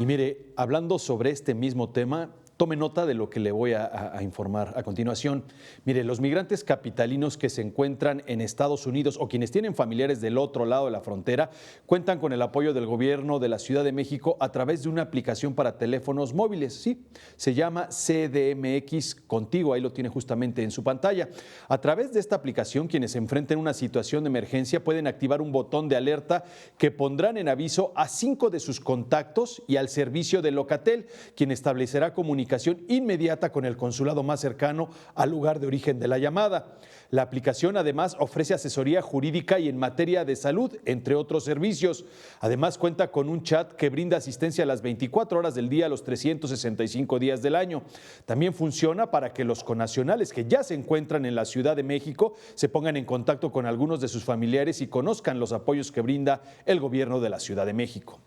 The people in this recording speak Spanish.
Y mire, hablando sobre este mismo tema, tome nota de lo que le voy a informar a continuación. Mire, los migrantes capitalinos que se encuentran en Estados Unidos o quienes tienen familiares del otro lado de la frontera cuentan con el apoyo del gobierno de la Ciudad de México a través de una aplicación para teléfonos móviles. Sí, se llama CDMX Contigo, ahí lo tiene justamente en su pantalla. A través de esta aplicación, quienes se enfrenten a una situación de emergencia pueden activar un botón de alerta que pondrán en aviso a 5 de sus contactos y al servicio de Locatel, quien establecerá comunicación inmediata con el consulado más cercano al lugar de origen de la llamada. La aplicación además ofrece asesoría jurídica y en materia de salud, entre otros servicios. Además cuenta con un chat que brinda asistencia a las 24 horas del día, a los 365 días del año. También funciona para que los connacionales que ya se encuentran en la Ciudad de México se pongan en contacto con algunos de sus familiares y conozcan los apoyos que brinda el gobierno de la Ciudad de México.